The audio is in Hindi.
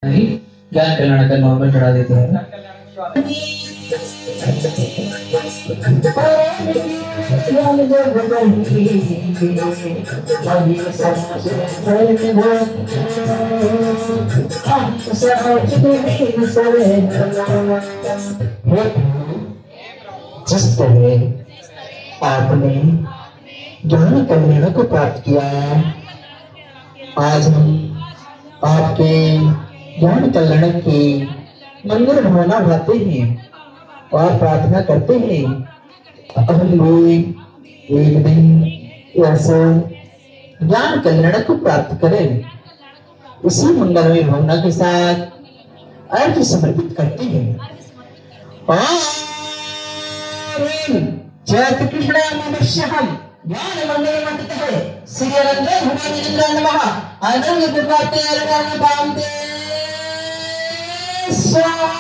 नहीं, ज्ञान कल्याण का नाम पर चढ़ा देते हैं। जिस तरह आपने ज्ञान कल्याण को प्राप्त किया, आज हम आपके ज्ञान कल्याण की मंगल भावना गाते हैं और प्रार्थना करते हैं। हम लोग एक दिन ऐसे ज्ञान कल्याण को प्राप्त करें, इसी मंगलमय भावना के साथ अर्घ्य समर्पित करते हैं। जय श्री कृष्ण नमः ज्ञान मंगल मंत्र है श्री अनंत भगवान नमः आनंद प्रभाते अरगान पामते स्वाहा।